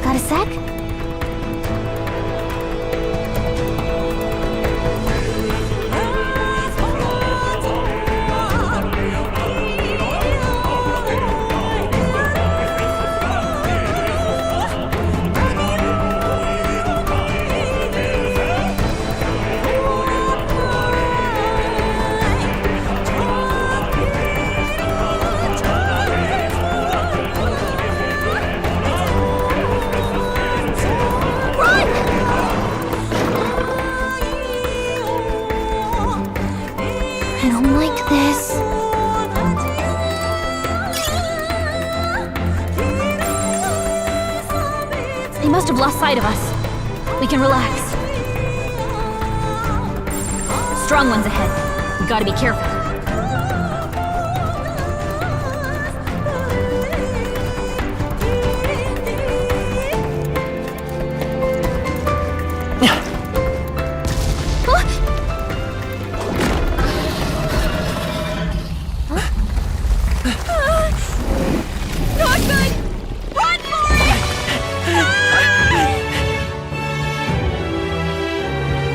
Got a sec? I don't like this. They must have lost sight of us. We can relax. Strong ones ahead. We gotta be careful.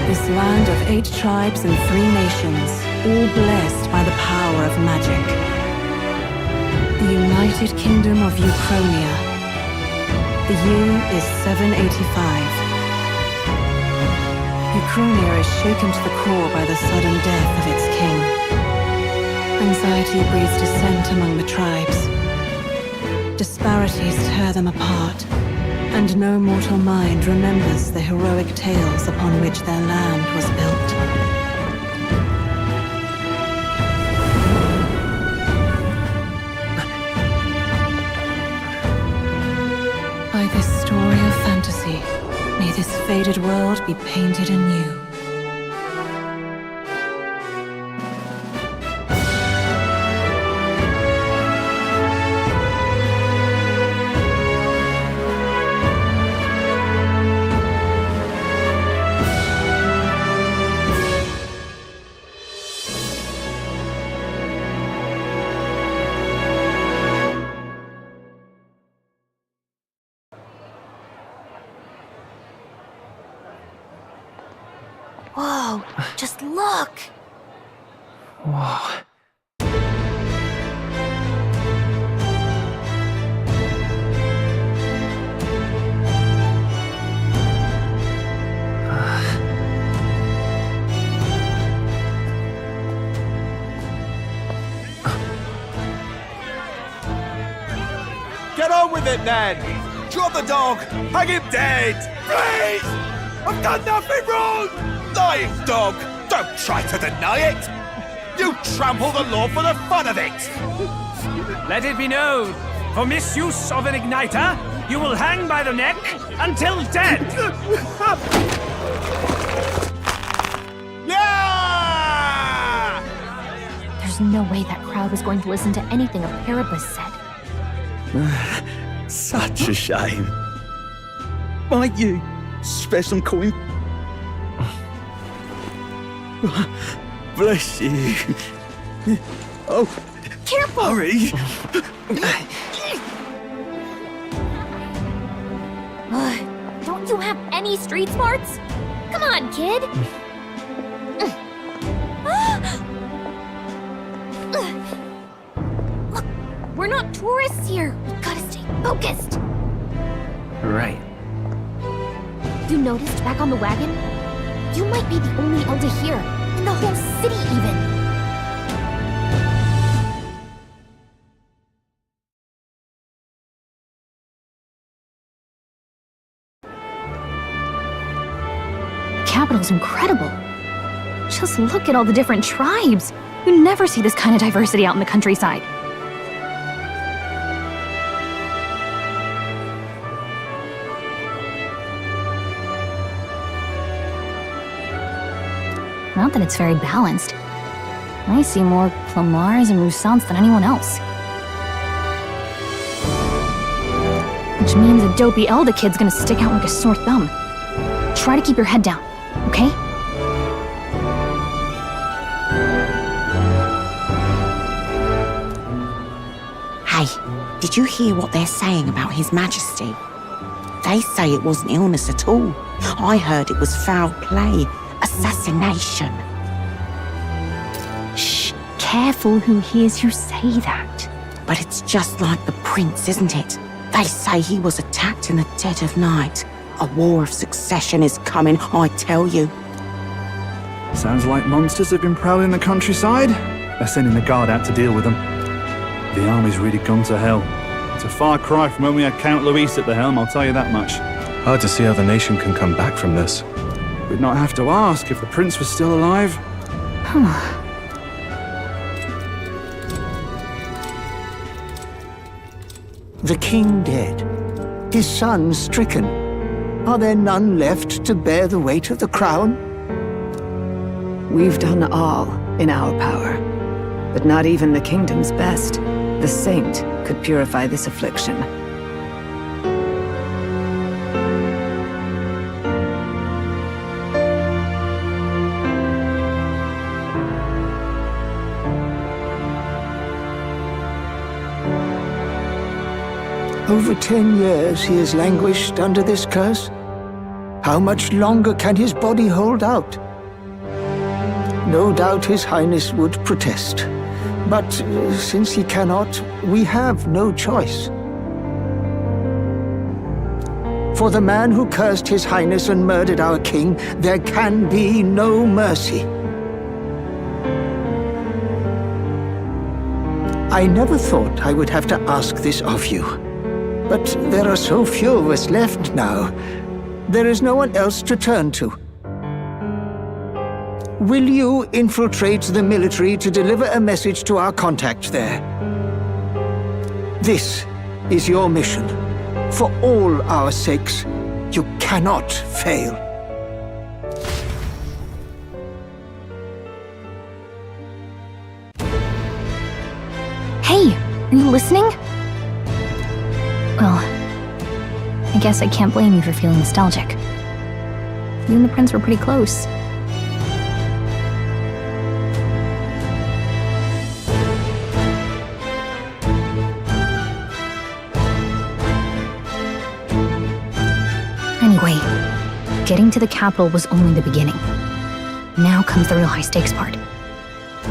This land of 8 tribes and 3 nations, all blessed by the power of magic. The United Kingdom of Ukrainia. The year is 785. Ukrainia is shaken to the core by the sudden death of its king. Anxiety breeds dissent among the tribes. Disparities tear them apart. And no mortal mind remembers the heroic tales upon which their land was built. By this story of fantasy, may this faded world be painted anew. Whoa, just look! Whoa. Get on with it, then! Drop the dog! Hang him dead! Please! I've done nothing wrong! Lying dog! Don't try to deny it! You trample the law for the fun of it! Let it be known, for misuse of an igniter, you will hang by the neck until dead! Yeah! There's no way that crowd was going to listen to anything a Paribus said. Such a shame. Might you spare some coin? Bless you. Oh, Careful! hurry. Don't you have any street smarts? Come on, kid! Look, we're not tourists here. We gotta stay focused. Right. You noticed back on the wagon? You might be the only elder here, in the whole city even. capital's incredible. Just look at all the different tribes. You never see this kind of diversity out in the countryside. Not that it's very balanced. I see more Plamars and Roussants than anyone else. Which means a dopey Elda kid's gonna stick out like a sore thumb. Try to keep your head down, okay? Hey, did you hear what they're saying about His Majesty? They say it wasn't illness at all. I heard it was foul play, assassination. Shh, careful who hears you say that. But it's just like the prince, isn't it? They say he was attacked in the dead of night. A war of succession is coming, I tell you. Sounds like monsters have been prowling the countryside. They're sending the guard out to deal with them. The army's really gone to hell. It's a far cry from when we had Count Luis at the helm, I'll tell you that much. Hard to see how the nation can come back from this. We'd not have to ask if the prince was still alive. The king dead, his son stricken. Are there none left to bear the weight of the crown? We've done all in our power, but not even the kingdom's best, the saint, could purify this affliction. Over 10 years he has languished under this curse. How much longer can his body hold out? No doubt His Highness would protest. But since he cannot, we have no choice. For the man who cursed His Highness and murdered our king, there can be no mercy. I never thought I would have to ask this of you. But there are so few of us left now. There is no one else to turn to. Will you infiltrate the military to deliver a message to our contact there? This is your mission. For all our sakes, you cannot fail. Hey, are you listening? Well, I guess I can't blame you for feeling nostalgic. You and the prince were pretty close. Anyway, getting to the capital was only the beginning. Now comes the real high-stakes part.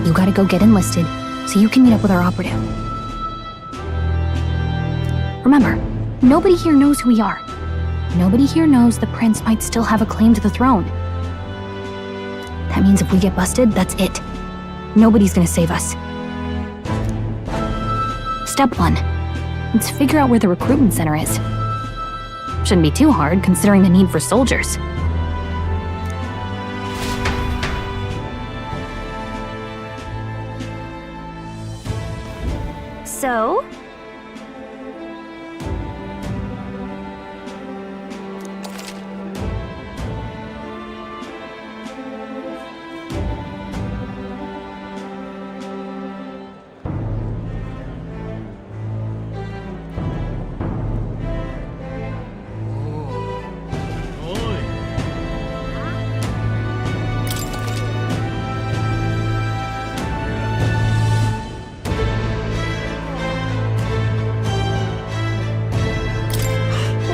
You gotta go get enlisted so you can meet up with our operative. Remember, nobody here knows who we are. Nobody here knows the prince might still have a claim to the throne. That means if we get busted, that's it. Nobody's gonna save us. Step 1. Let's figure out where the recruitment center is. Shouldn't be too hard, considering the need for soldiers. So?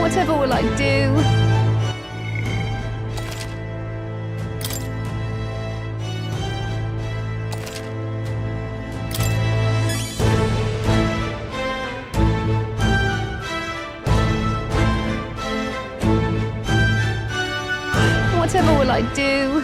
Whatever will I do? Whatever will I do?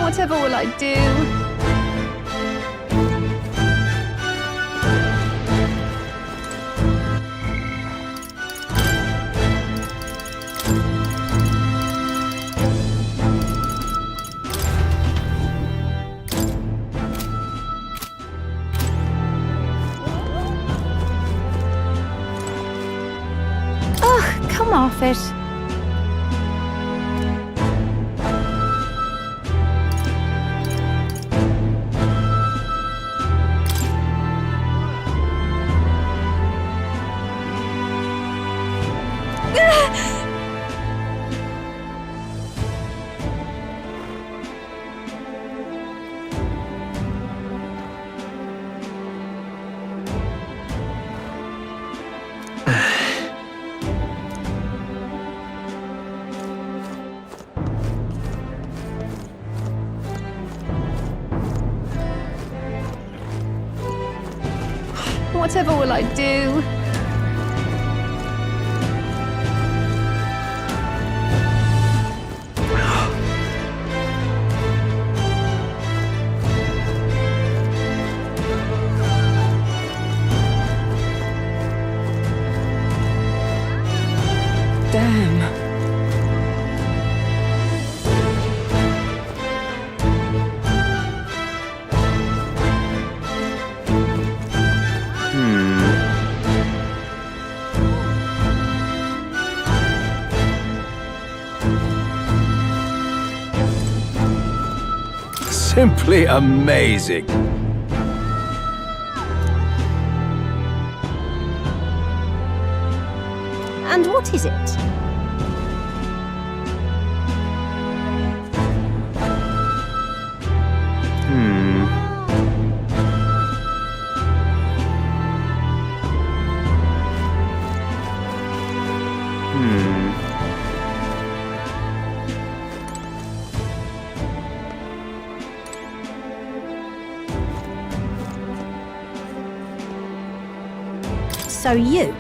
Whatever will I do? Ugh, come off it. Whatever will I do? Damn. Simply amazing. And what is it? So you?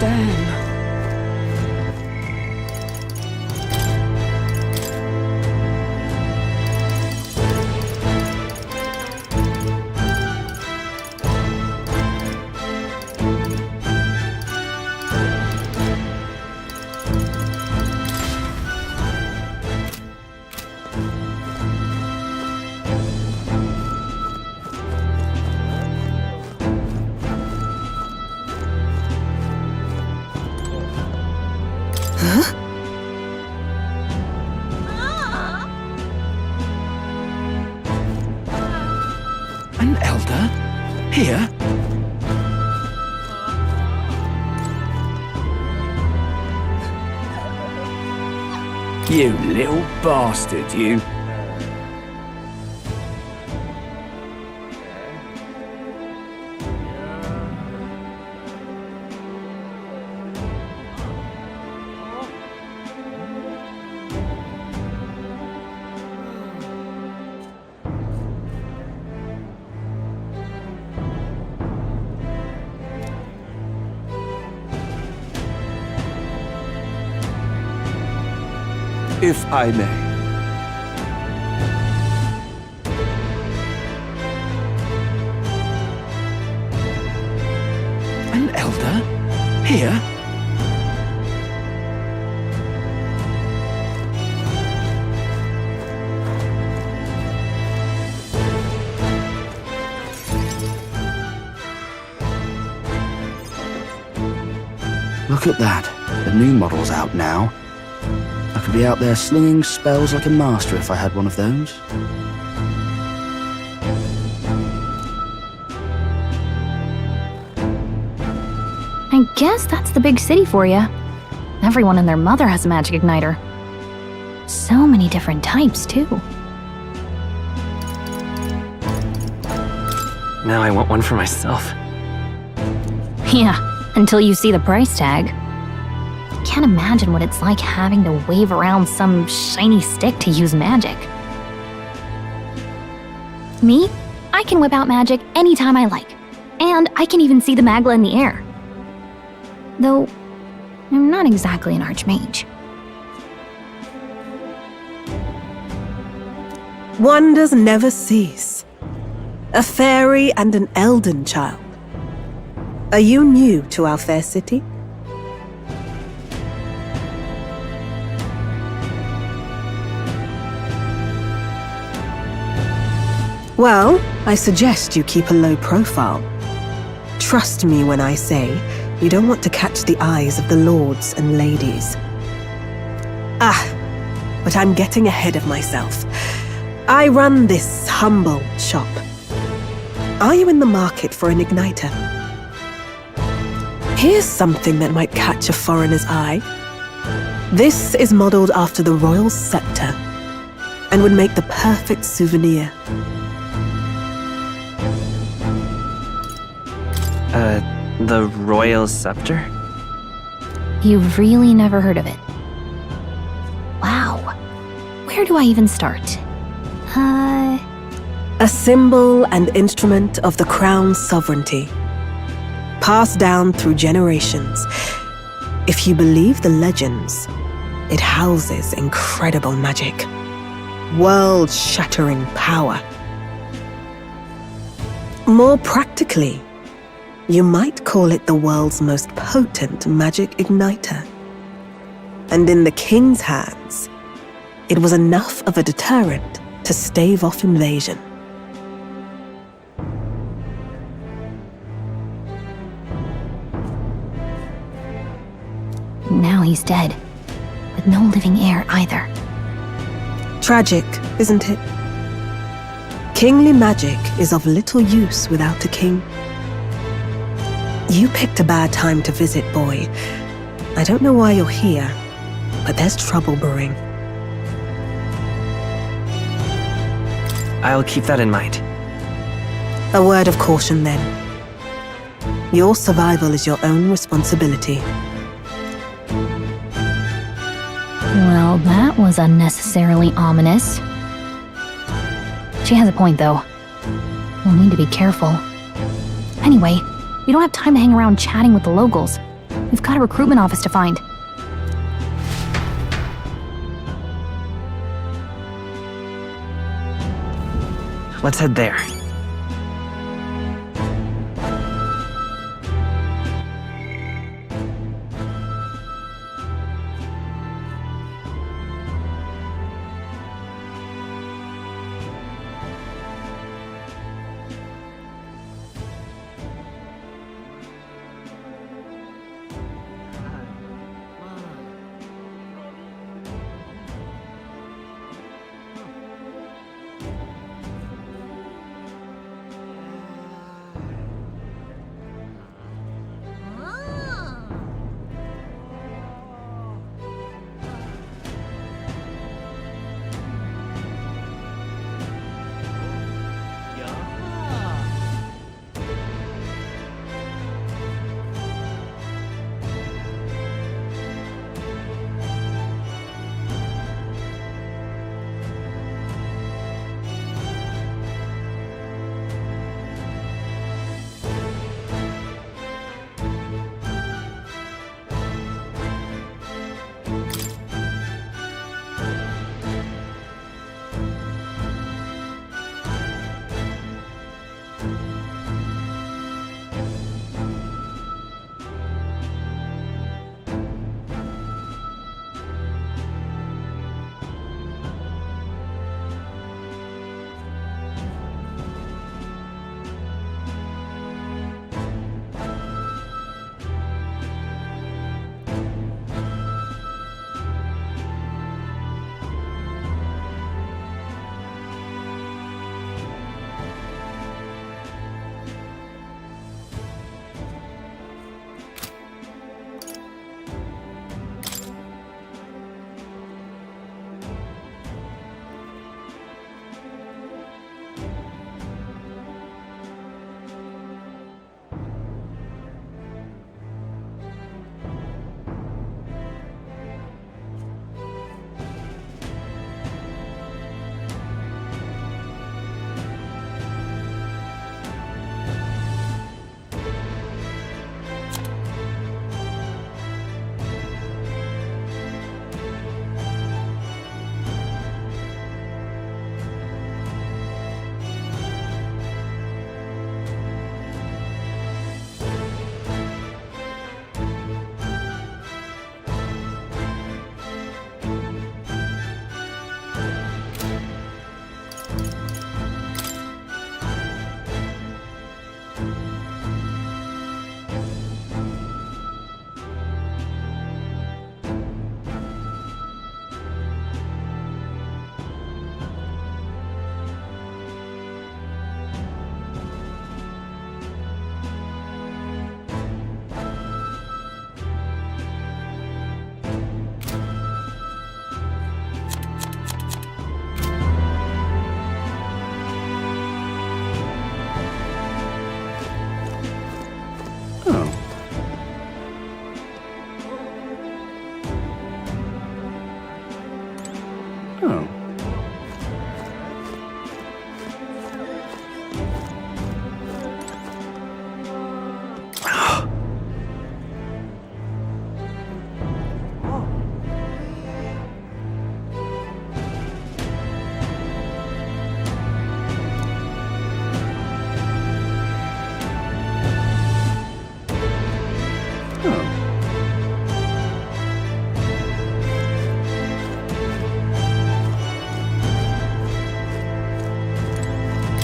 Damn. An elder? Here? You little bastard, you. If I may. An elder? Here? Look at that. The new model's out now. I could be out there slinging spells like a master if I had one of those. I guess that's the big city for you. Everyone and their mother has a magic igniter. So many different types, too. Now I want one for myself. Yeah, until you see the price tag. Can't imagine what it's like having to wave around some shiny stick to use magic. Me? I can whip out magic anytime I like. And I can even see the Magla in the air. Though, I'm not exactly an archmage. Wonders never cease. A fairy and an elden child. Are you new to our fair city? Well, I suggest you keep a low profile. Trust me when I say you don't want to catch the eyes of the lords and ladies. But I'm getting ahead of myself. I run this humble shop. Are you in the market for an igniter? Here's something that might catch a foreigner's eye. This is modeled after the royal scepter and would make the perfect souvenir. The royal scepter? You've really never heard of it. Wow. Where do I even start? A symbol and instrument of the crown's sovereignty. Passed down through generations. If you believe the legends, it houses incredible magic. World-shattering power. More practically, you might call it the world's most potent magic igniter. And in the king's hands, it was enough of a deterrent to stave off invasion. Now he's dead, with no living heir either. Tragic, isn't it? Kingly magic is of little use without a king. You picked a bad time to visit, boy. I don't know why you're here, but there's trouble brewing. I'll keep that in mind. A word of caution, then. Your survival is your own responsibility. Well, that was unnecessarily ominous. She has a point, though. We'll need to be careful. Anyway, we don't have time to hang around chatting with the locals. We've got a recruitment office to find. Let's head there.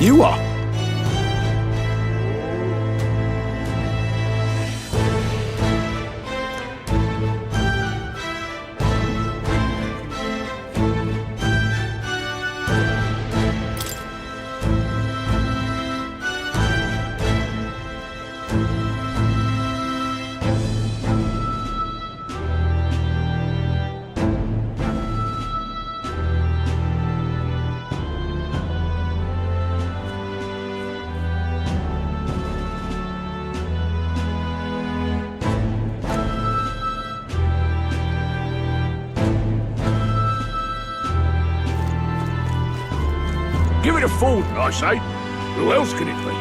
You are. Give it a fold, I say. Who else can it be?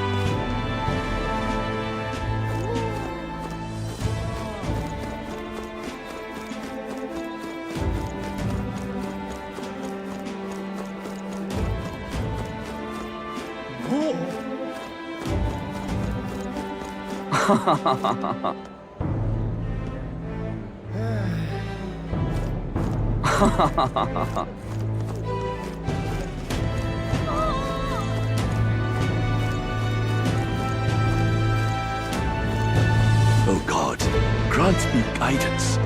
Oh God, grant me guidance.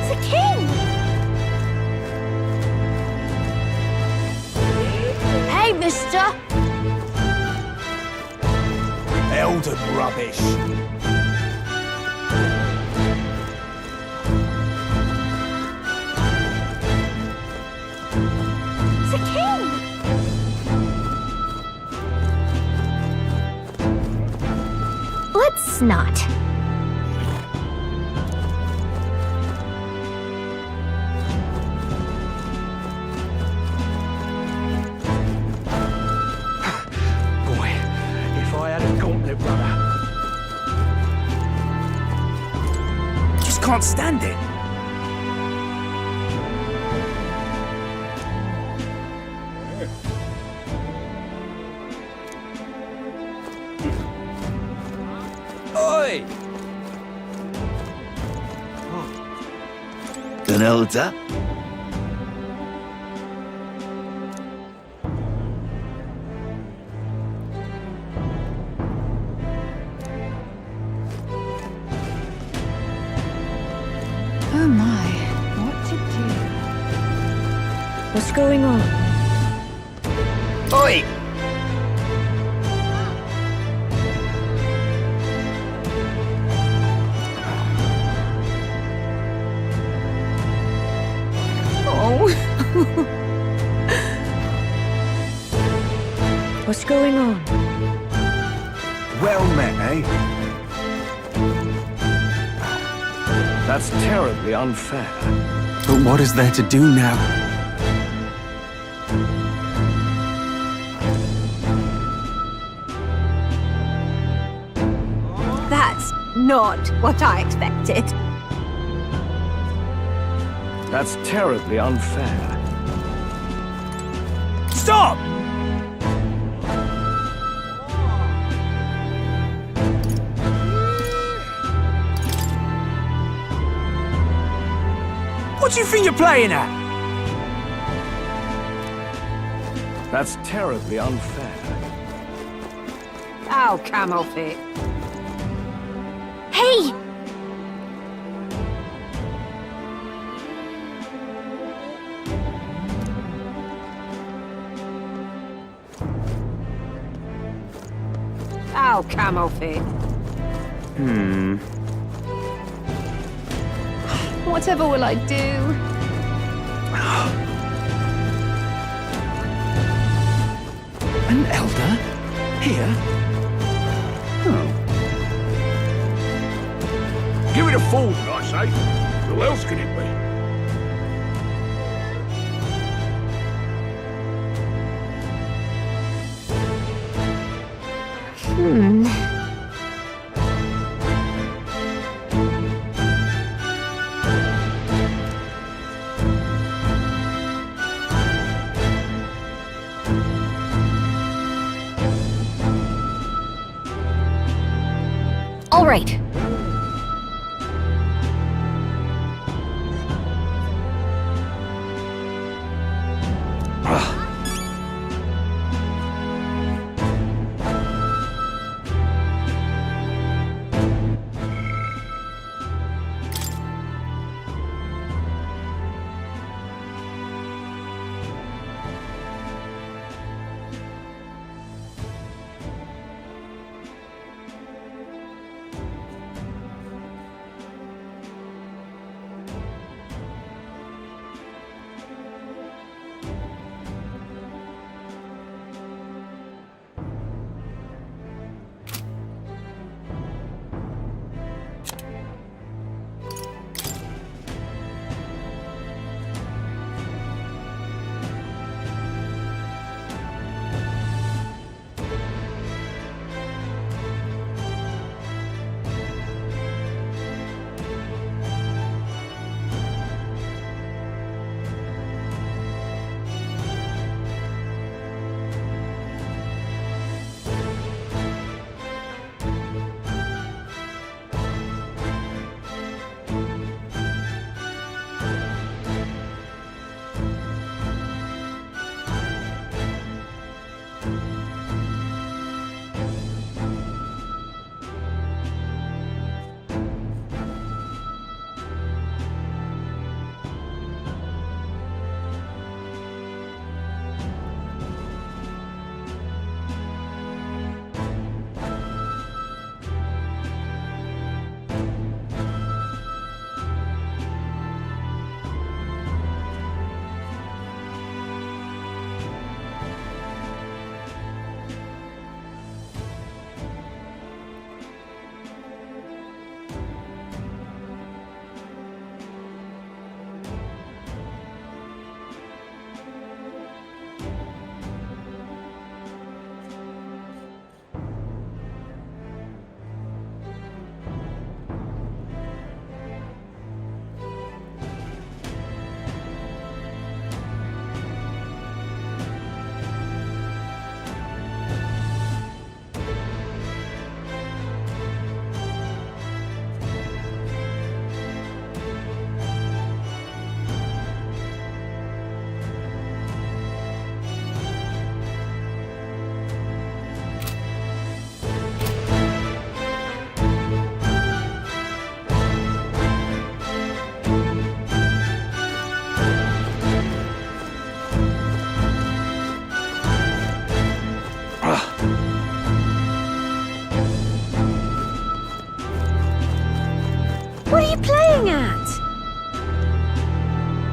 The king! Hey, mister! Elden rubbish. The king! Let's not. Boy, if I had a gauntlet runner. Just can't stand it. Oi! An elder? Oh my, what to do? What's going on? Oi! What's going on? Well met, eh? That's terribly unfair. But what is there to do now? That's not what I expected. That's terribly unfair. Stop! What do you think you're playing at? That's terribly unfair. Oh, come off it. Hey! Oh, come off it. Whatever will I do? An elder? Here? Give it a fold, I say. Who else can it be? All right.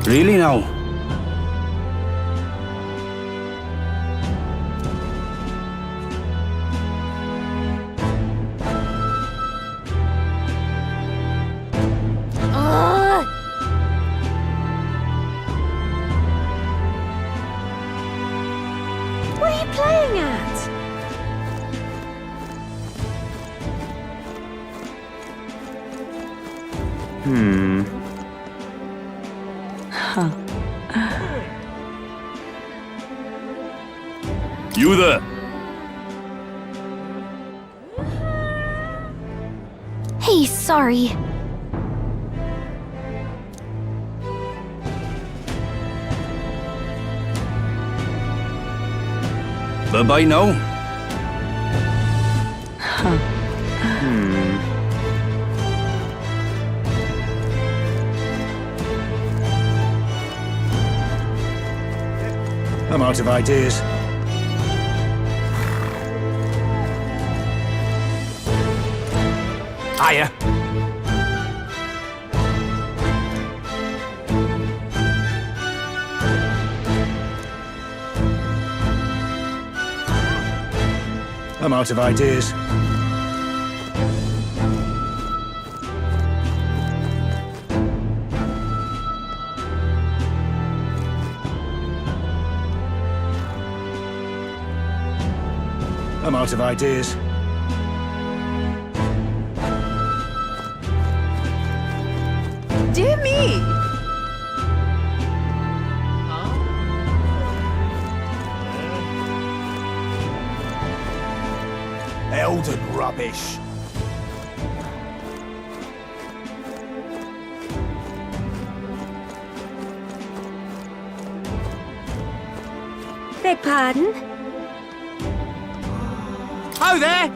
Really now? What are you playing at? You there? Hey, sorry. Bye-bye now. I'm out of ideas. Hiya. I'm out of ideas. I'm out of ideas. Dear me! Elden rubbish. Beg pardon? Oh there!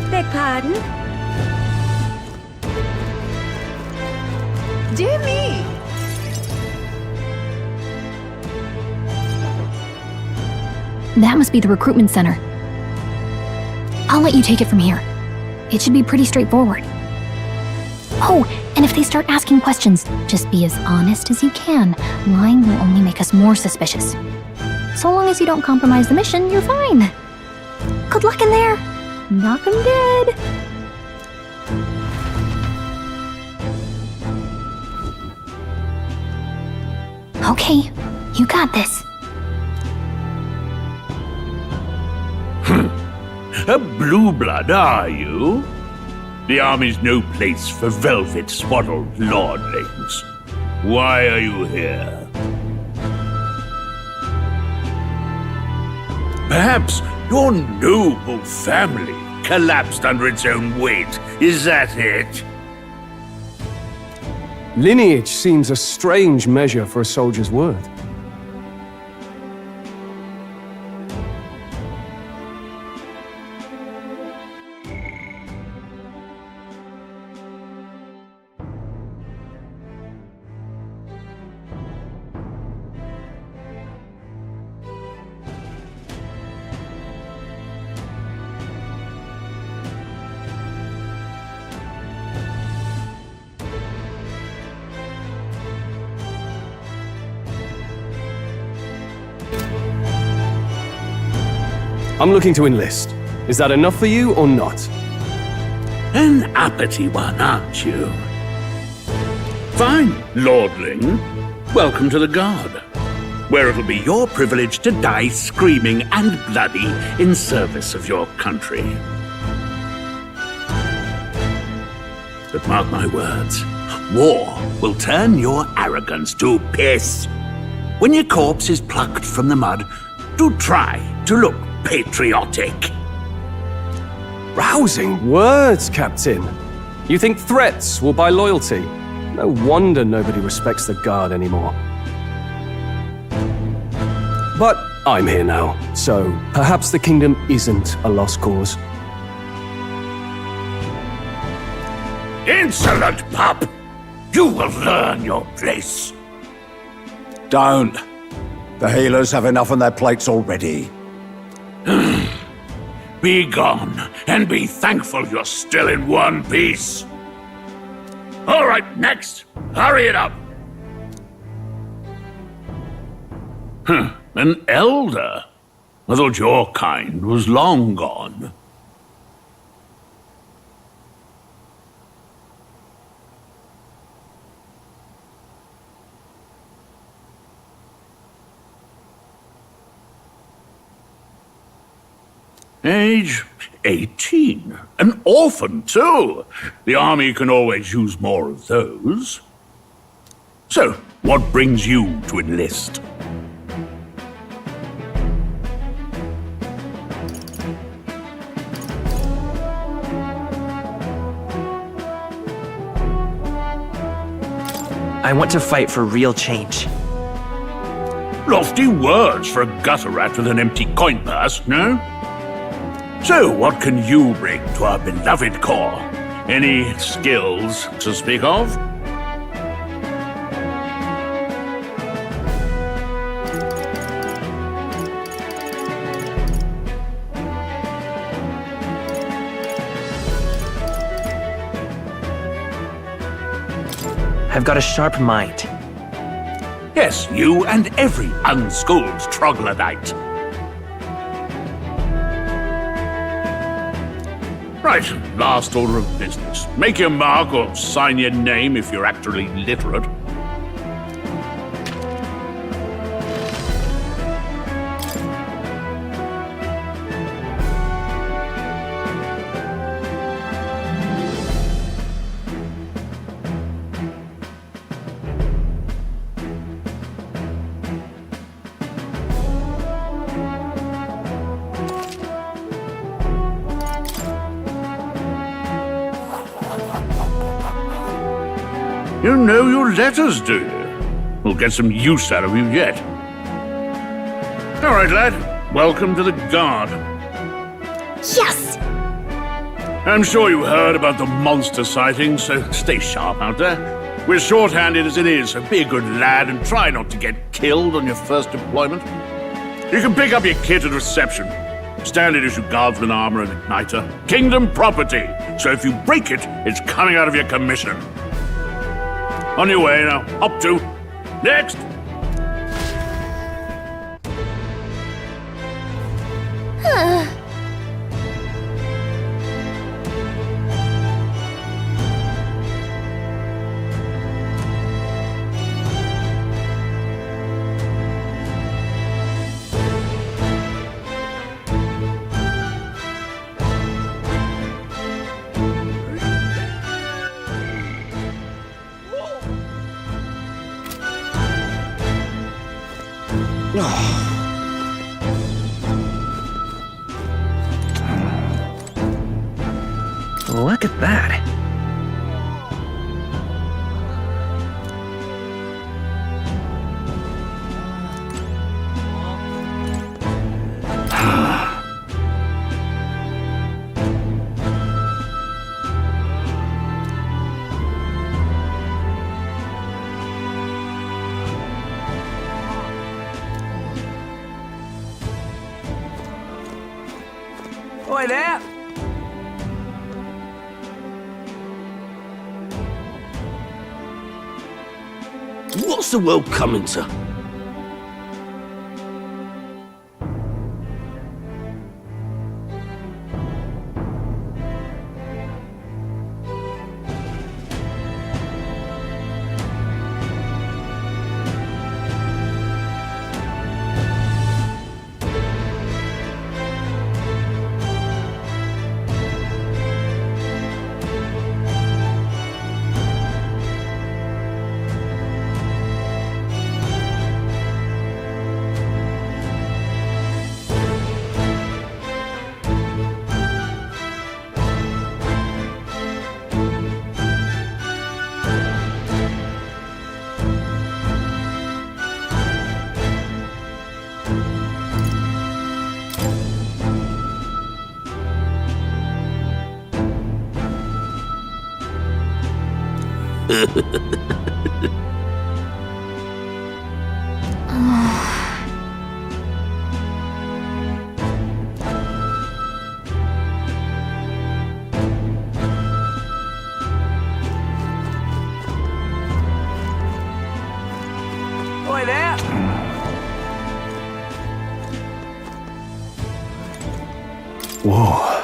Beg pardon? Dear me! That must be the recruitment center. I'll let you take it from here. It should be pretty straightforward. Oh, and if they start asking questions, just be as honest as you can. Lying will only make us more suspicious. So long as you don't compromise the mission, you're fine. Good luck in there. Knock 'em dead. Okay, you got this. A blue blood, are you? The army's no place for velvet-swaddled lordlings. Why are you here? Perhaps your noble family collapsed under its own weight. Is that it? Lineage seems a strange measure for a soldier's worth. I'm looking to enlist. Is that enough for you or not? An uppity one, aren't you? Fine, lordling. Welcome to the Guard, where it'll be your privilege to die screaming and bloody in service of your country. But mark my words, war will turn your arrogance to piss. When your corpse is plucked from the mud, do try to look patriotic. Rousing words, Captain. You think threats will buy loyalty? No wonder nobody respects the Guard anymore. But I'm here now, so perhaps the kingdom isn't a lost cause. Insolent pup! You will learn your place. Don't. The healers have enough on their plates already. Be gone, and be thankful you're still in one piece. All right, next. Hurry it up. An elder? I thought your kind was long gone. Age 18. An orphan, too. The army can always use more of those. So, what brings you to enlist? I want to fight for real change. Lofty words for a gutter rat with an empty coin purse, no? So, what can you bring to our beloved corps? Any skills to speak of? I've got a sharp mind. Yes, you and every unschooled troglodyte. Right, last order of business. Make your mark or sign your name if you're actually literate. You know your letters, do you? We'll get some use out of you yet. All right, lad. Welcome to the Guard. Yes! I'm sure you heard about the monster sightings, so stay sharp out there. We're short-handed as it is, so be a good lad and try not to get killed on your first deployment. You can pick up your kit at reception. Standard issue Guardsman armor and igniter. Kingdom property, so if you break it, it's coming out of your commission. On your way now. Up to. Next! Look at that. Oi there! What's the world coming to? Oi there! Whoa.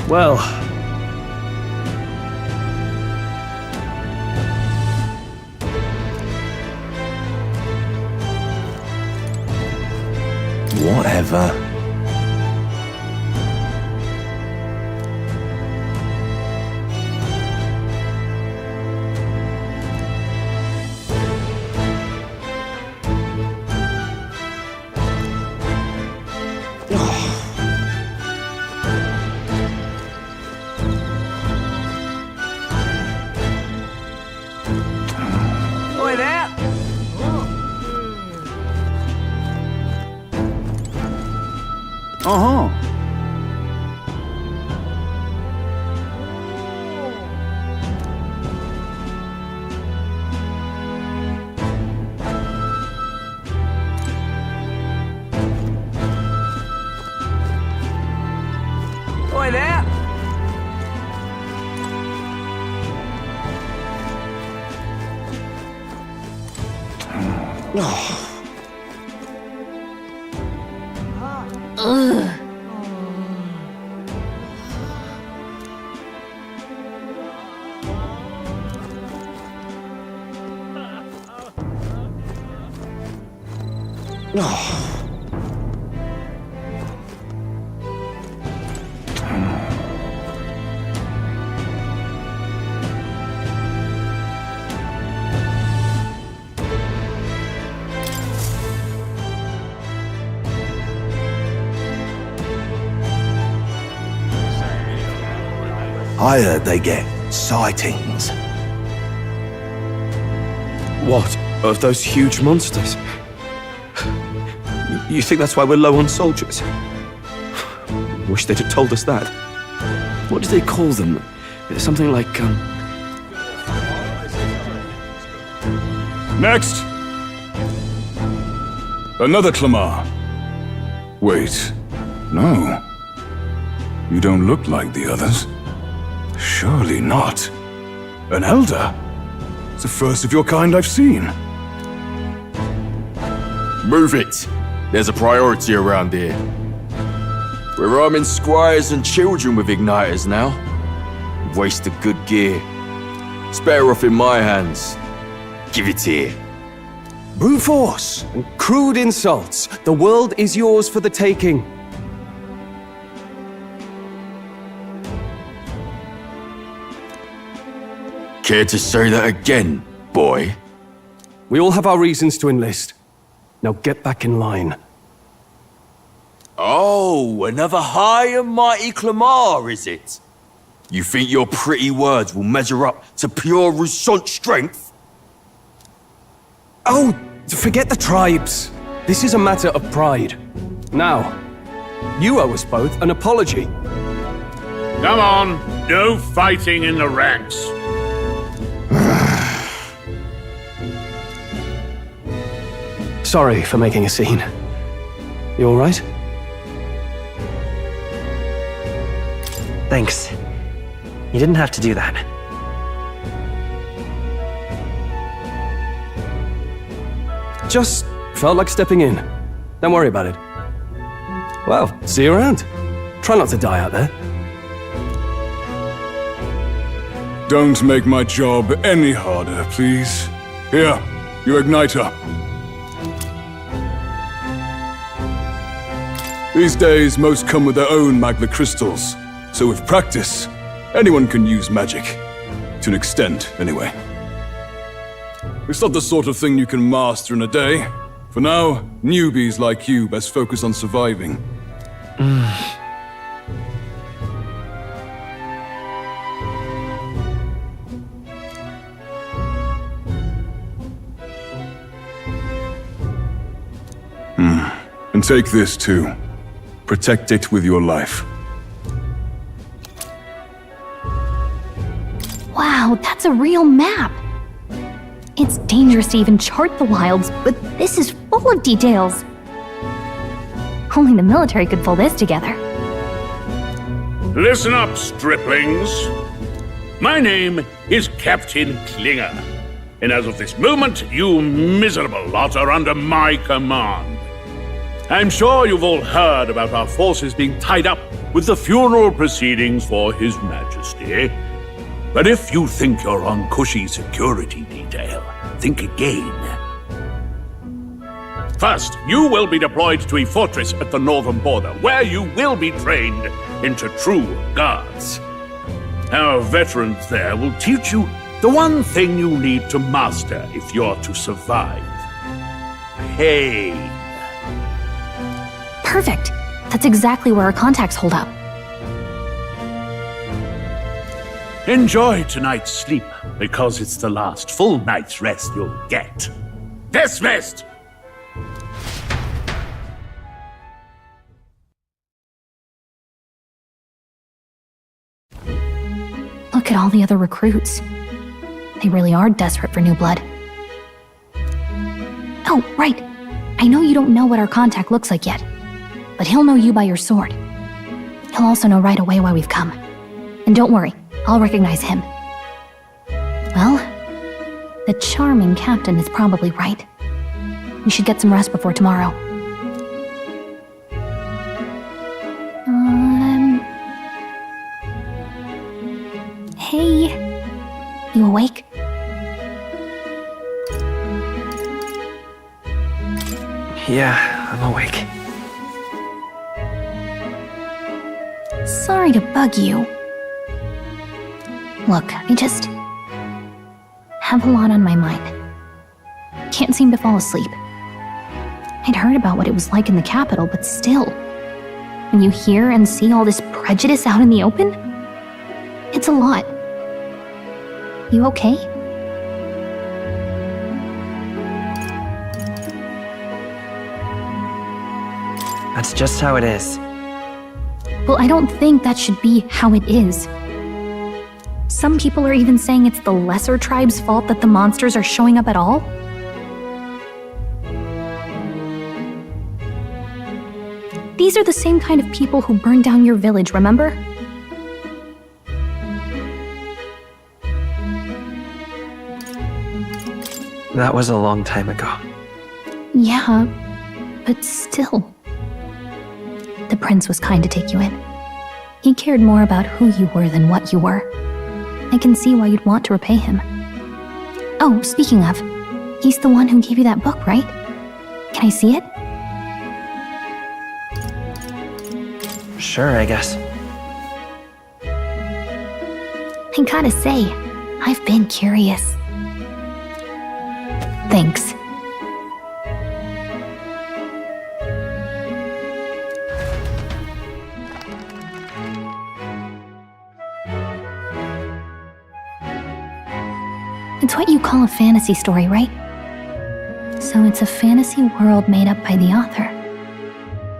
Well, Whatever. Oi there! Uh-huh. Oi there! I heard they get sightings. What? Of those huge monsters? You think that's why we're low on soldiers? Wish they'd have told us that. What do they call them? Something like, Next! Another Clamar. Wait. No. You don't look like the others. Surely not. An elder? It's the first of your kind I've seen. Move it! There's a priority around here. We're arming squires and children with igniters now. Waste of good gear. It's better off in my hands. Give it here. brute force and crude insults. The world is yours for the taking. Care to say that again, boy? We all have our reasons to enlist. Now get back in line. Oh, another high and mighty Clamar, is it? You think your pretty words will measure up to pure Rousseau strength? Oh, forget the tribes. This is a matter of pride. Now, you owe us both an apology. Come on, no fighting in the ranks. Sorry for making a scene. You all right? Thanks. You didn't have to do that. Just felt like stepping in. Don't worry about it. Well, see you around. Try not to die out there. Don't make my job any harder, please. Here, your igniter. These days, most come with their own magma crystals. So with practice, anyone can use magic. To an extent, anyway. It's not the sort of thing you can master in a day. For now, newbies like you best focus on surviving. And take this too. Protect it with your life. Wow, that's a real map! It's dangerous to even chart the wilds, but this is full of details. Only the military could pull this together. Listen up, striplings. My name is Captain Klinger, and as of this moment, you miserable lot are under my command. I'm sure you've all heard about our forces being tied up with the funeral proceedings for His Majesty. But if you think you're on cushy security detail, think again. First, you will be deployed to a fortress at the northern border, where you will be trained into true guards. Our veterans there will teach you the one thing you need to master if you're to survive. Pain. Perfect. That's exactly where our contacts hold up. Enjoy tonight's sleep, because it's the last full night's rest you'll get. Dismissed! Look at all the other recruits. They really are desperate for new blood. Oh, right. I know you don't know what our contact looks like yet, but he'll know you by your sword. He'll also know right away why we've come. And don't worry, I'll recognize him. Well, the charming captain is probably right. We should get some rest before tomorrow. Hey, you awake? Yeah, I'm awake. Sorry to bug you. Look, I just have a lot on my mind. Can't seem to fall asleep. I'd heard about what it was like in the capital, but still, when you hear and see all this prejudice out in the open, it's a lot. You okay? That's just how it is. Well, I don't think that should be how it is. Some people are even saying it's the lesser tribe's fault that the monsters are showing up at all. These are the same kind of people who burned down your village, remember? That was a long time ago. Yeah, but still. The prince was kind to take you in. He cared more about who you were than what you were. I can see why you'd want to repay him. Oh, speaking of, he's the one who gave you that book, right? Can I see it? Sure, I guess. I gotta say, I've been curious. Thanks. It's what you call a fantasy story, right? So it's a fantasy world made up by the author.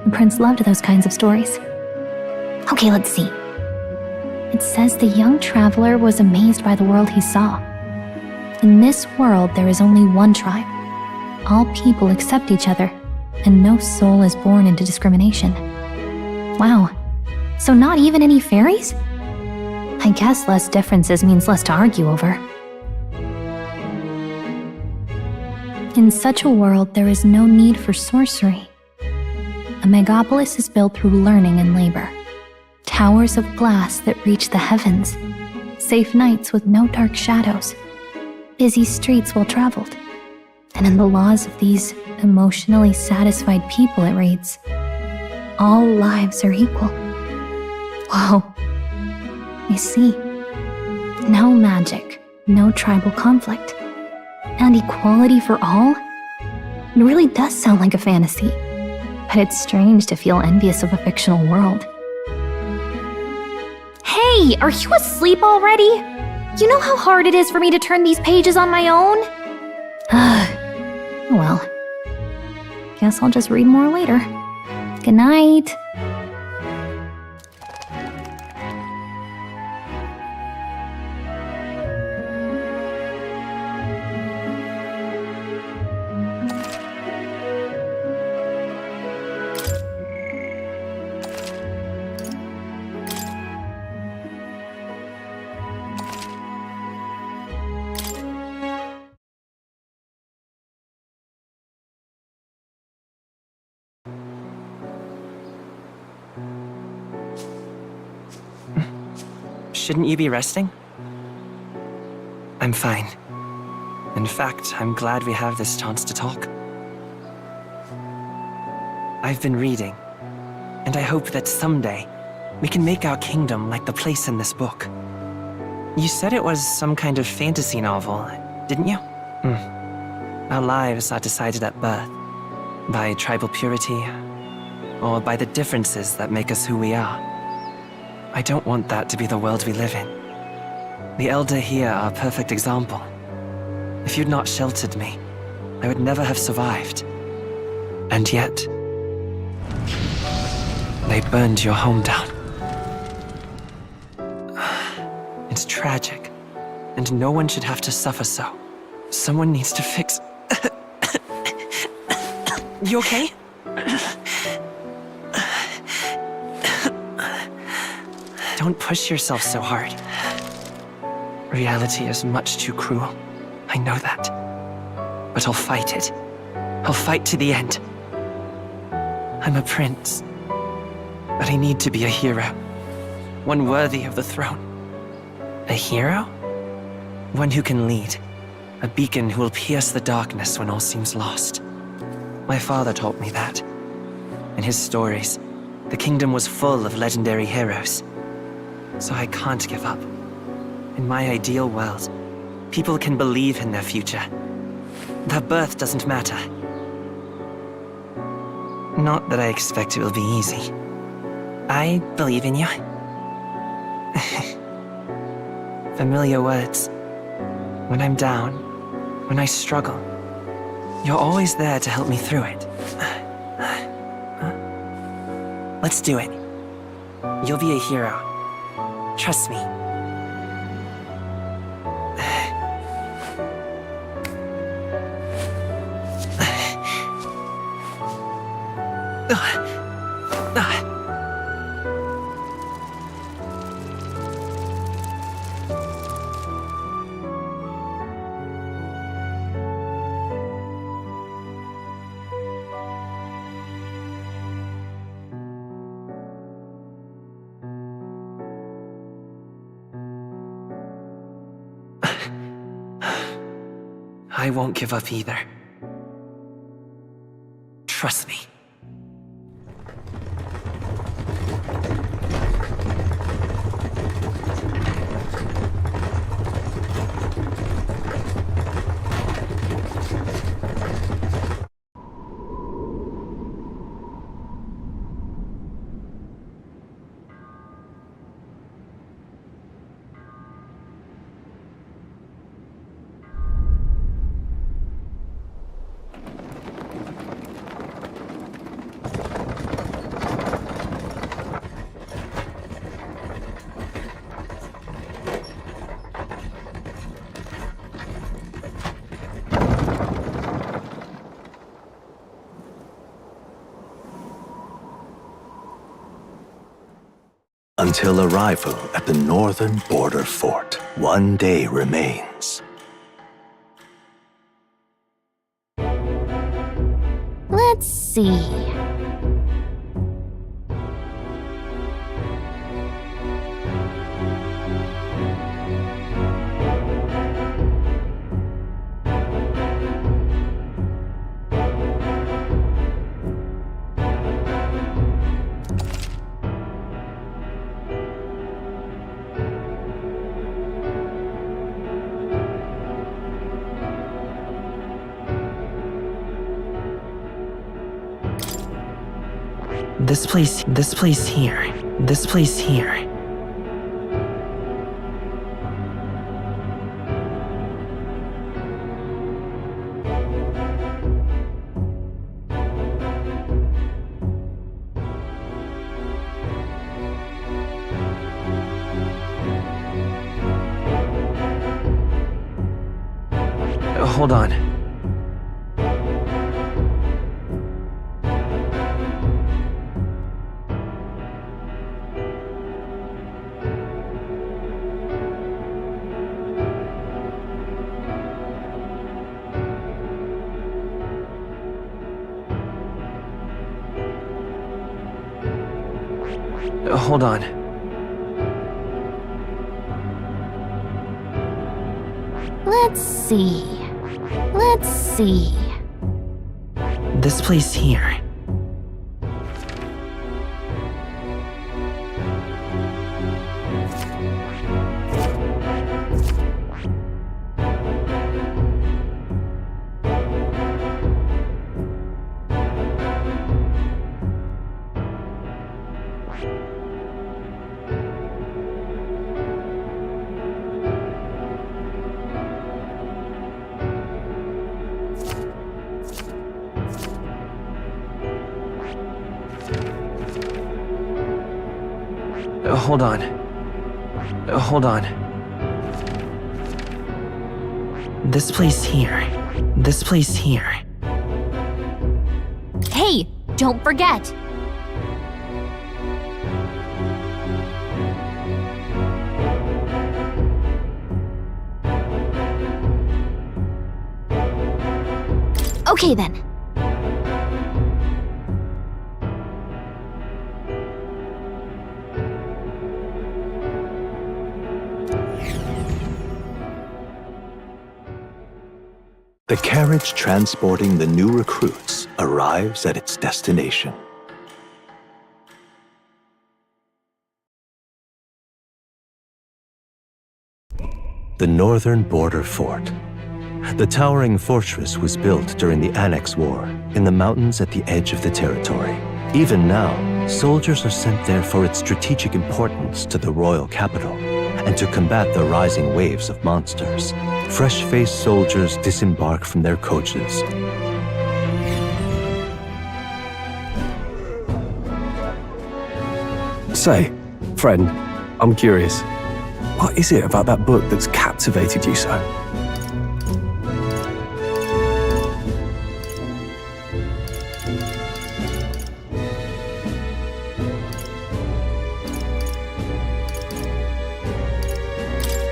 The prince loved those kinds of stories. Okay, let's see. It says the young traveler was amazed by the world he saw. In this world, there is only one tribe. All people accept each other, and no soul is born into discrimination. Wow. So not even any fairies? I guess less differences means less to argue over. In such a world, there is no need for sorcery. A megapolis is built through learning and labor. Towers of glass that reach the heavens. Safe nights with no dark shadows. Busy streets well traveled. And in the laws of these emotionally satisfied people, it reads, all lives are equal. Whoa. I see. No magic, no tribal conflict, and equality for all? It really does sound like a fantasy, but it's strange to feel envious of a fictional world. Hey, are you asleep already? You know how hard it is for me to turn these pages on my own? Well, guess I'll just read more later. Good night. Shouldn't you be resting? I'm fine. In fact, I'm glad we have this chance to talk. I've been reading, and I hope that someday we can make our kingdom like the place in this book. You said it was some kind of fantasy novel, didn't you? Our lives are decided at birth, by tribal purity, or by the differences that make us who we are. I don't want that to be the world we live in. The Elder here are a perfect example. If you'd not sheltered me, I would never have survived. And yet, they burned your home down. It's tragic, and no one should have to suffer so. Someone needs to fix... You okay? Don't push yourself so hard. Reality is much too cruel. I know that. But I'll fight it. I'll fight to the end. I'm a prince. But I need to be a hero. One worthy of the throne. A hero? One who can lead. A beacon who will pierce the darkness when all seems lost. My father taught me that. In his stories, the kingdom was full of legendary heroes. So I can't give up. In my ideal world, people can believe in their future. Their birth doesn't matter. Not that I expect it will be easy. I believe in you. Familiar words. When I'm down, when I struggle, you're always there to help me through it. Let's do it. You'll be a hero. Trust me. I won't give up either. Trust me. Until arrival at the northern border fort, one day remains. Let's see. This place here. This place here. Hold on. Hold on. Let's see. Let's see. This place here. Hold on. Hold on. This place here. This place here. Hey, don't forget! Okay then. The carriage transporting the new recruits arrives at its destination. The northern border fort. The towering fortress was built during the Annex War in the mountains at the edge of the territory. Even now, soldiers are sent there for its strategic importance to the royal capital and to combat the rising waves of monsters. Fresh-faced soldiers disembark from their coaches. Say, friend, I'm curious. What is it about that book that's captivated you so?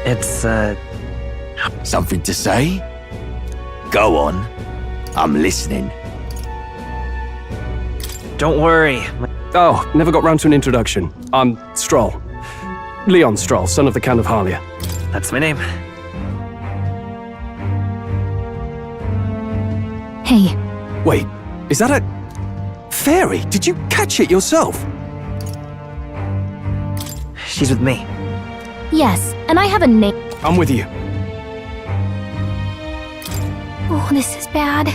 It's, Something to say? Go on. I'm listening. Don't worry. Oh, never got round to an introduction. I'm Stroll. Leon Stroll, son of the Count of Harlia. That's my name. Hey. Wait, is that a... fairy? Did you catch it yourself? She's with me. Yes, and I have a name. I'm with you. Oh, this is bad.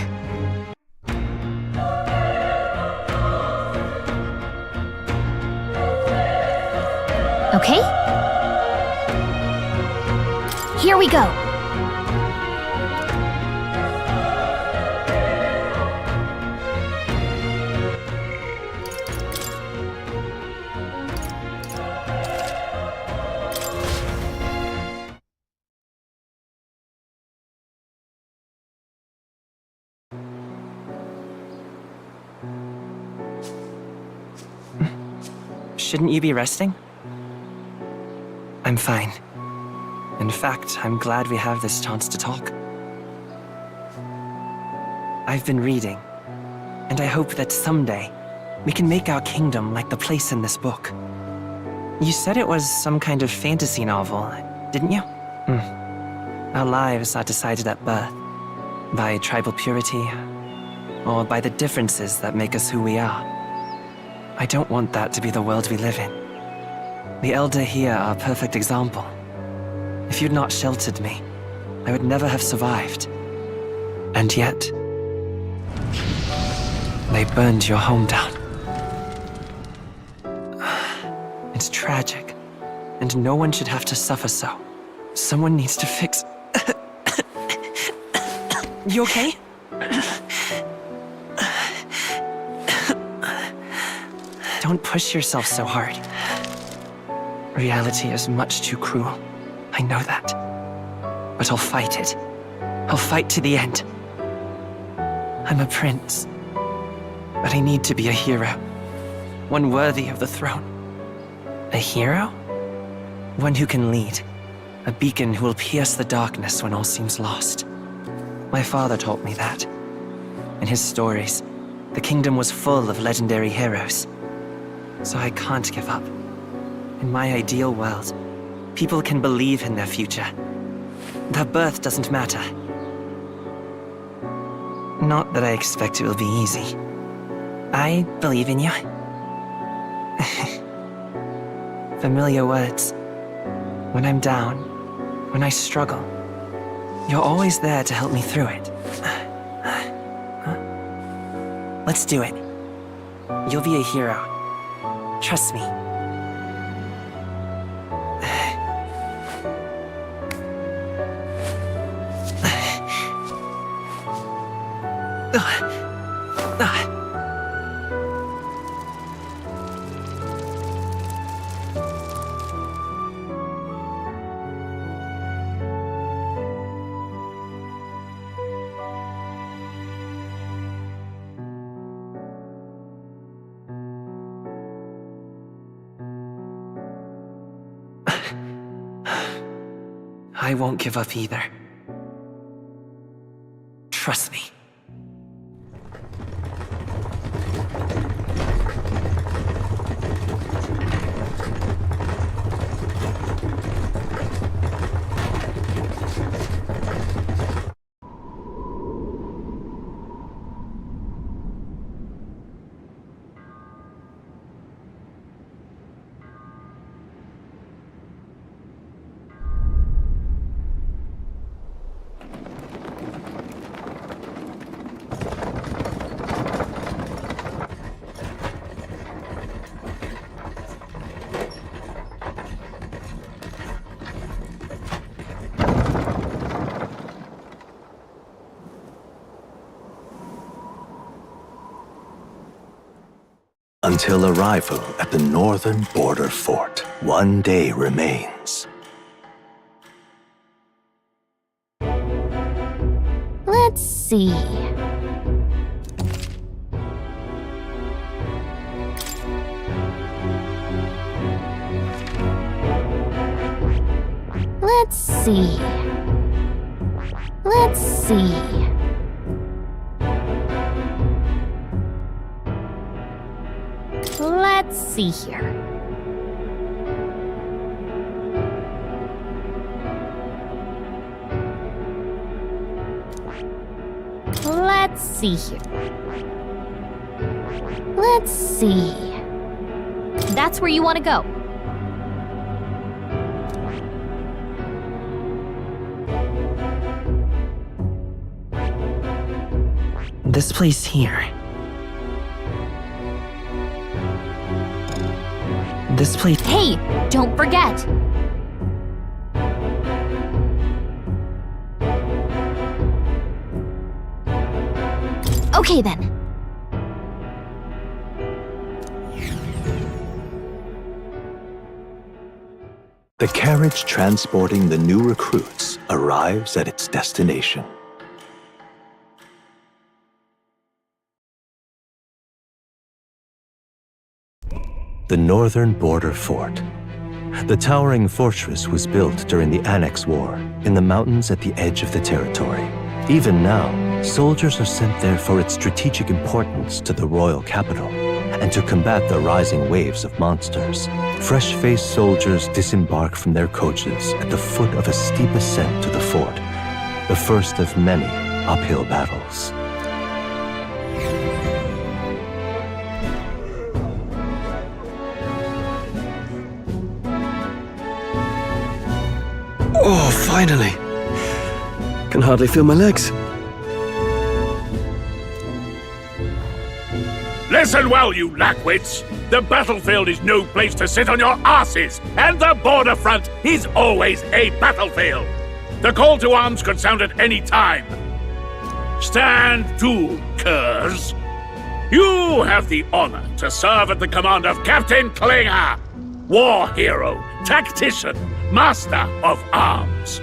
Okay? Here we go. Shouldn't you be resting? I'm fine. In fact, I'm glad we have this chance to talk. I've been reading, and I hope that someday we can make our kingdom like the place in this book. You said it was some kind of fantasy novel, didn't you? Our lives are decided at birth, by tribal purity, or by the differences that make us who we are. I don't want that to be the world we live in. The Elder here are a perfect example. If you'd not sheltered me, I would never have survived. And yet, they burned your home down. It's tragic, and no one should have to suffer so. Someone needs to fix... You okay? Don't push yourself so hard. Reality is much too cruel. I know that. But I'll fight it. I'll fight to the end. I'm a prince. But I need to be a hero. One worthy of the throne. A hero? One who can lead. A beacon who will pierce the darkness when all seems lost. My father taught me that. In his stories, the kingdom was full of legendary heroes. So I can't give up. In my ideal world, people can believe in their future. That birth doesn't matter. Not that I expect it will be easy. I believe in you. Familiar words. When I'm down, when I struggle, you're always there to help me through it. Let's do it. You'll be a hero. Trust me. I won't give up either. Trust me. Until arrival at the northern border fort, one day remains. Let's see. Let's see. Let's see. Let's see here. Let's see here. Let's see. That's where you want to go. This place here. This place. Hey, don't forget. Okay then. The carriage transporting the new recruits arrives at its destination. The northern border fort. The towering fortress was built during the Annex War in the mountains at the edge of the territory. Even now, soldiers are sent there for its strategic importance to the royal capital and to combat the rising waves of monsters. Fresh-faced soldiers disembark from their coaches at the foot of a steep ascent to the fort, the first of many uphill battles. Oh, finally! Can hardly feel my legs. Listen well, you lackwits! The battlefield is no place to sit on your asses, and the border front is always a battlefield. The call to arms could sound at any time. Stand to, curs. You have the honor to serve at the command of Captain Klinger, war hero, tactician, master of arms.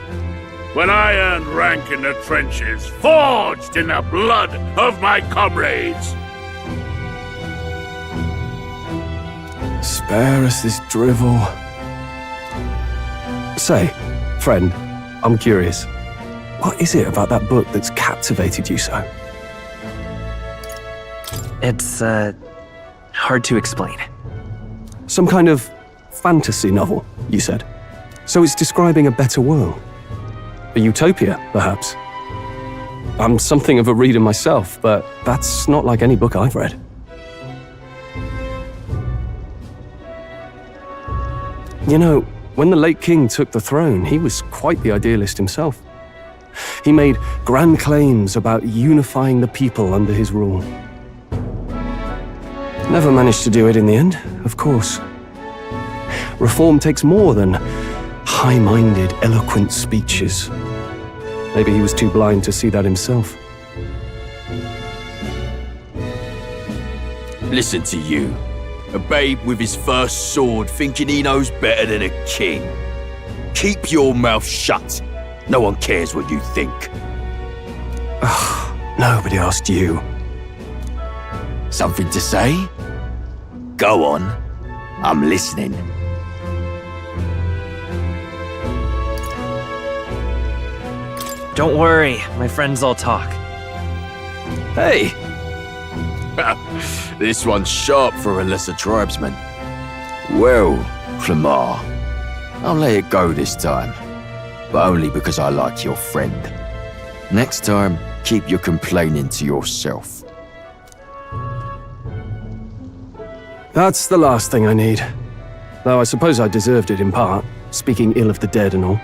When I earned rank in the trenches, forged in the blood of my comrades. Spare us this drivel. Say, friend, I'm curious. What is it about that book that's captivated you so? It's, hard to explain. Some kind of fantasy novel, you said. So it's describing a better world. A utopia, perhaps. I'm something of a reader myself, but that's not like any book I've read. You know, when the late king took the throne, he was quite the idealist himself. He made grand claims about unifying the people under his rule. Never managed to do it in the end, of course. Reform takes more than high-minded, eloquent speeches. Maybe he was too blind to see that himself. Listen to you. A babe with his first sword thinking he knows better than a king. Keep your mouth shut. No one cares what you think. Nobody asked you. Something to say? Go on. I'm listening. Don't worry, my friends all talk. Hey! This one's sharp for a lesser tribesman. Well, Clamar, I'll let it go this time. But only because I like your friend. Next time, keep your complaining to yourself. That's the last thing I need. Though I suppose I deserved it in part, speaking ill of the dead and all.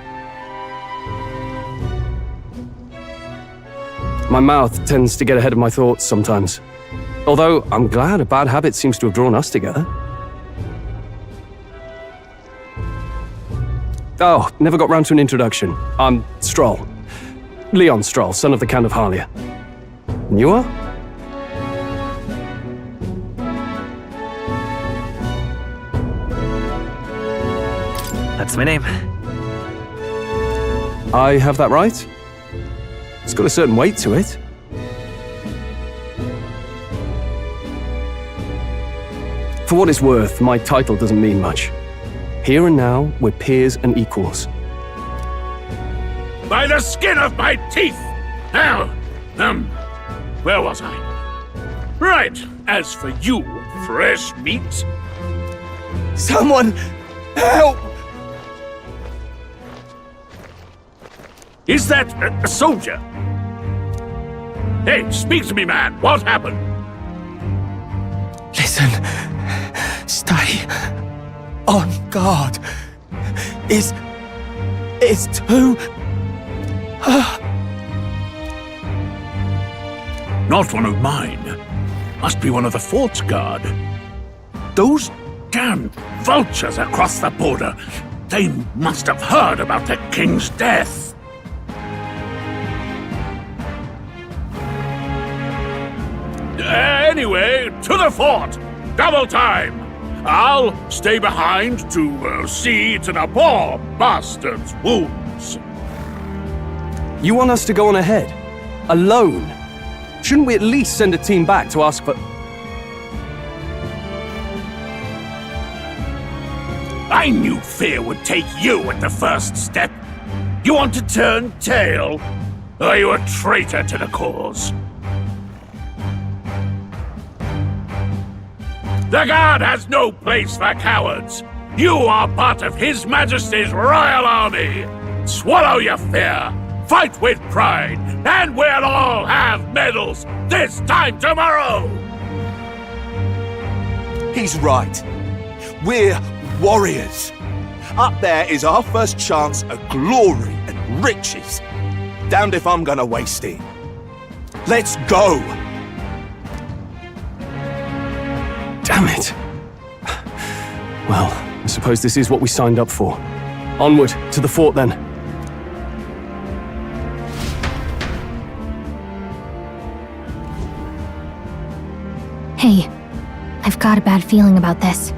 My mouth tends to get ahead of my thoughts sometimes. Although, I'm glad a bad habit seems to have drawn us together. Oh, never got round to an introduction. I'm Stroll. Leon Stroll, son of the Count of Harlia. And you are? That's my name. I have that right? It's got a certain weight to it. For what it's worth, my title doesn't mean much. Here and now, we're peers and equals. By the skin of my teeth! Now, where was I? Right, as for you, fresh meat. Someone help! Is that a soldier? Hey, speak to me, man. What happened? Listen. Stay on guard. It's too... Not one of mine. Must be one of the fort's guard. Those damn vultures across the border. They must have heard about the king's death. Anyway, to the fort! Double time! I'll stay behind to see to the poor bastard's wounds. You want us to go on ahead? Alone? Shouldn't we at least send a team back to ask for... I knew fear would take you at the first step. You want to turn tail? Are you a traitor to the cause? The Guard has no place for cowards. You are part of His Majesty's Royal Army. Swallow your fear, fight with pride, and we'll all have medals this time tomorrow! He's right. We're warriors. Up there is our first chance at glory and riches. Damned if I'm gonna waste it. Let's go! Damn it. Well, I suppose this is what we signed up for. Onward, to the fort then. Hey, I've got a bad feeling about this.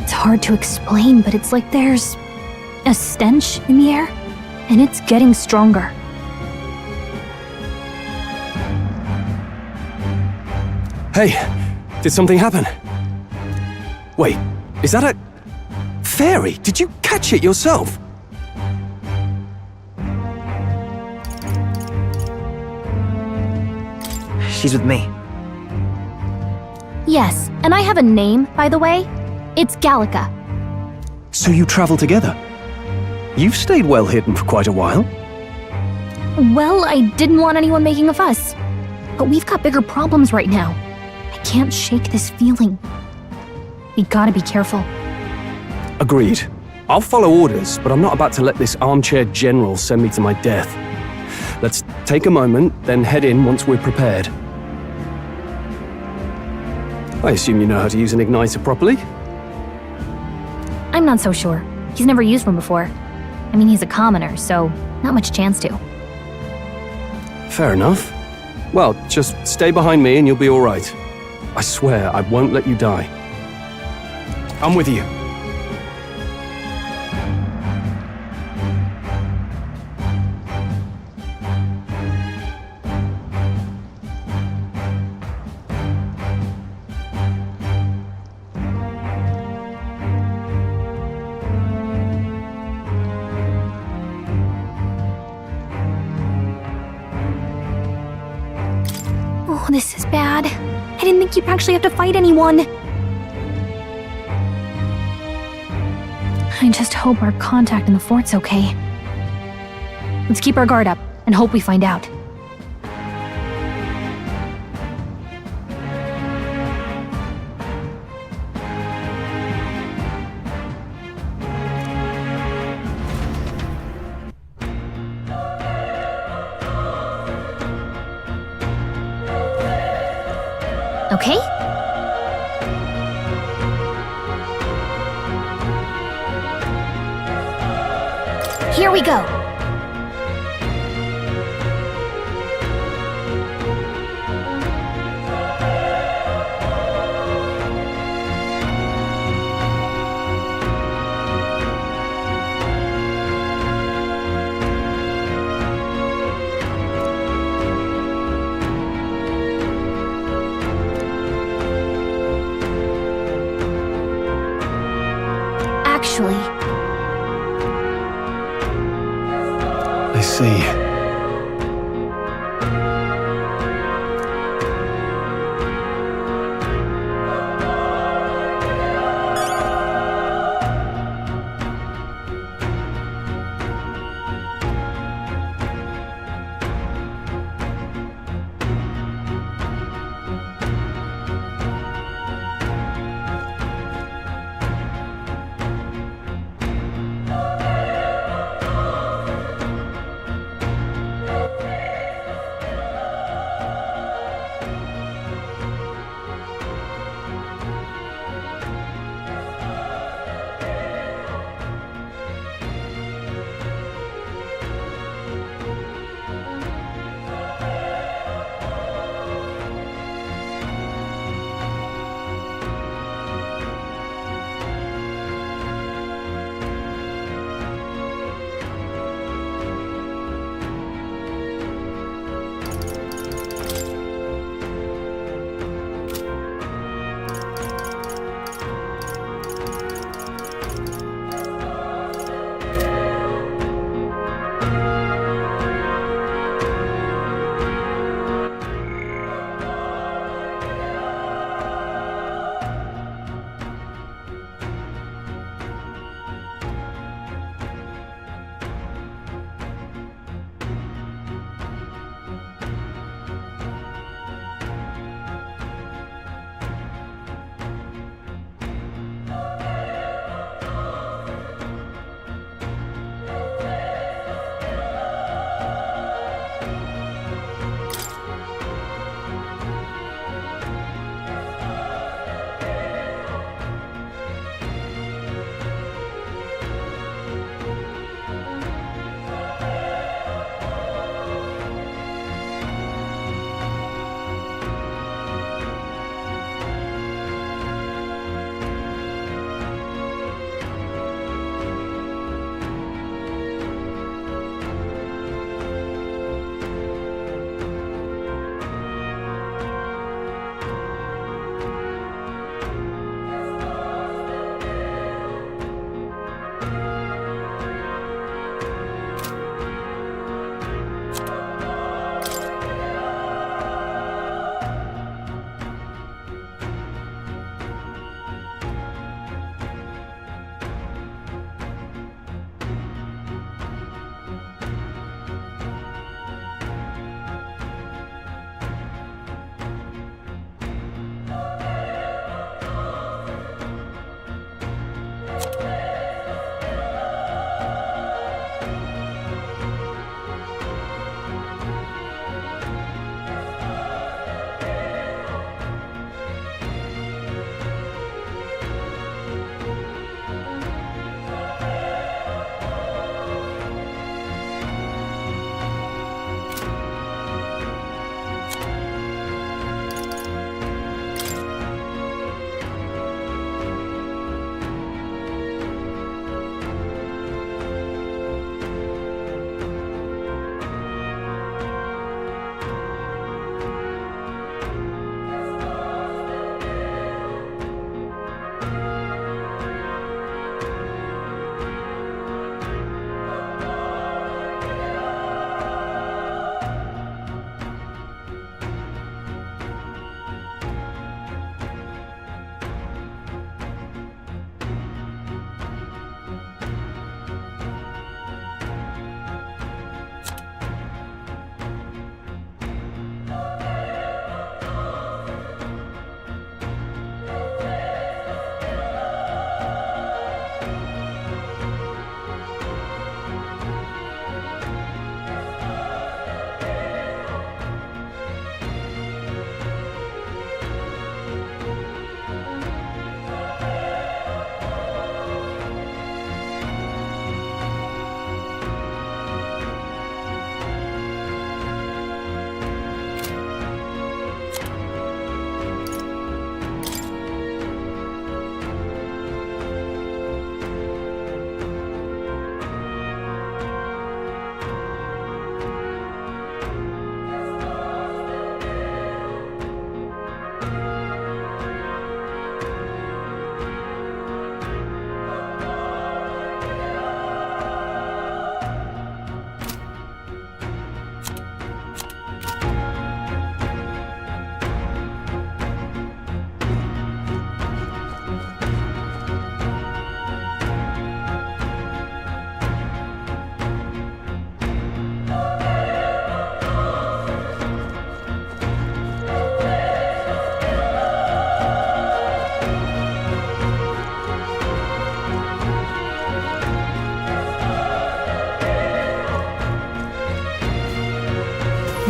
It's hard to explain, but it's like there's a stench in the air, and it's getting stronger. Hey, did something happen? Wait, is that a... fairy? Did you catch it yourself? She's with me. Yes, and I have a name, by the way. It's Gallica. So you travel together? You've stayed well hidden for quite a while. Well, I didn't want anyone making a fuss. But we've got bigger problems right now. I can't shake this feeling. We gotta be careful. Agreed. I'll follow orders, but I'm not about to let this armchair general send me to my death. Let's take a moment, then head in once we're prepared. I assume you know how to use an igniter properly? I'm not so sure. He's never used one before. I mean, he's a commoner, so not much chance to. Fair enough. Well, just stay behind me and you'll be all right. I swear I won't let you die. I'm with you. Oh, this is bad. I didn't think you'd actually have to fight anyone. I just hope our contact in the fort's okay. Let's keep our guard up and hope we find out. Okay? Here we go. Actually, I see.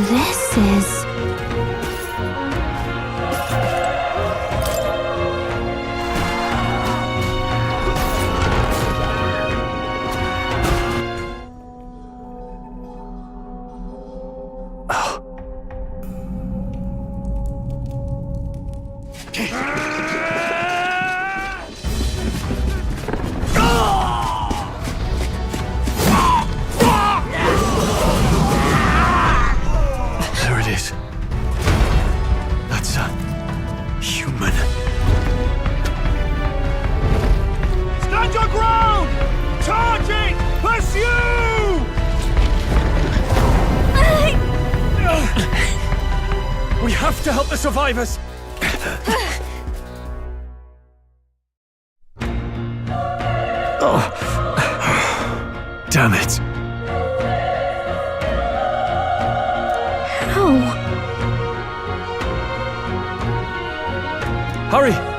This is... There it is. That's a human. Stand your ground! Charging! Pursue! We have to help the survivors! Damn it. How? Hurry!